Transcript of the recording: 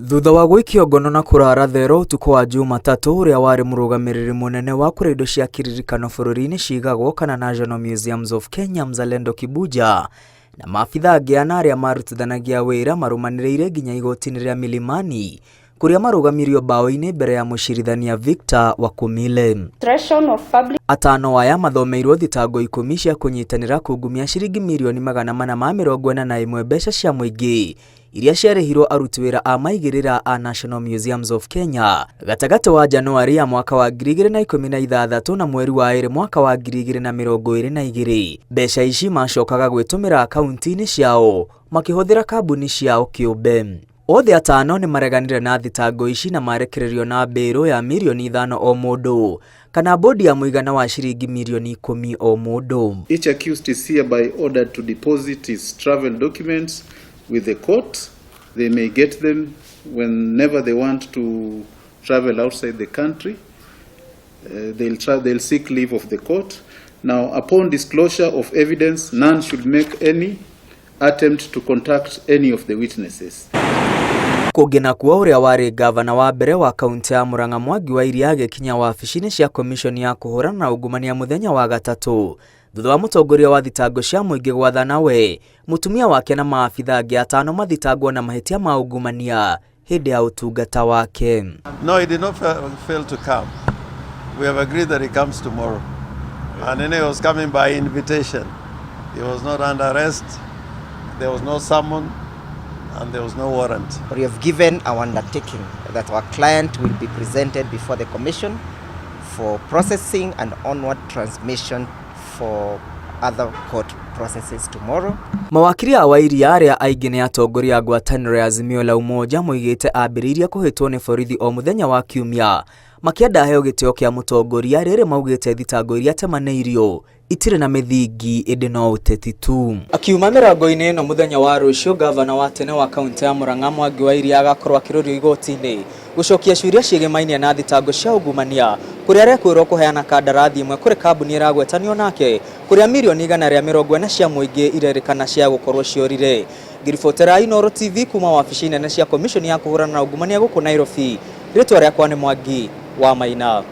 Thutha wa gwikio ngono na kurara thero utuku wa Jumatatu uria wari murugamiriri munene wa kuria indo cia kiririkano bururi-ini cigagwo kana National Museums of Kenya Mzalendo Kibuja na maabitha angi ana aria marutithanagia wira marumaniriire nginya igoti-ini ria Milimani kuria marugamirio bao-ini mbere ya mucirithania Victor Wakumile. Atano aya mathomeirwo thitango 10 cia kunyitanira kungumia ciringi milioni 441 mbeca cia muingi iria ciarihirwo aruti wira a maigirira a National Museums of Kenya gatagati wa Januari ya mwaka wa 2016 na mweri wa 2 mwaka wa 2022. Mbeca ici macokaga gwitumira akaunti-ini ciao makihuthira kambuni ciao kiumbe. Othe atano ni mareganire na thitango ici na marekererio na mbiro ya milioni 5 o mundu kana bodi ya muigana wa shiringi milioni 10 o mundu. Each accused is hereby ordered to deposit his travel documents with the court. They may get them whenever they want to travel outside the country. They'll seek leave of the court. Now, upon disclosure of evidence, none should make any attempt to contact any of the witnesses. Kugina kuwa uria wari gavana wa mbere wa kaunti ya Murang'a Mwangi wa Iria agikinya wabici-ini cia commission ya kuhurana na ungumania muthenya wa gatatu thutha wa mutongoria wa thitango cia muingi gwathana we mutumia wake na maabitha angi atano mathitangwo na mahitia ma ungumania hindi ya utungata wake. No, he did not fail to come. We have agreed that he comes tomorrow. And then he was coming by invitation. He was not under arrest. There was no summon. And there was no warrant. We have given our undertaking that our client will be presented before the commission for processing and onward transmission for other court processes tomorrow. Mawakiri a Wairia aria aingi ni atongoria ngwataniro ya Azimio la Umoja moigite ambiriria kuhitwo ni borithi o muthenya wa Kiumia makienda heo gitio kia mutongoria riri maugite thitango iria temaneirio itire na mithingi indi no uteti tu. Akiuma mirango-ini ino muthenya wa rucio gavana wa tene wa kaunti ya Murang'a Mwangi wa Iria agakorwo akirorio igoti-ini gucokia ciuria ciegemaine na thitango cia ungumania kuria rekwirwo kuheana kandarathi imwe kuri kambuni iragwetanio nake kuria milioni 140 cia muingi irerikana cia gukorwo ciorire. Ngiribotera Inooro TV kuma wabici nene cia commission ya kuhurana na ungumania guku Nairobi. Ritwa riakwa ni Mwangi wa Maina.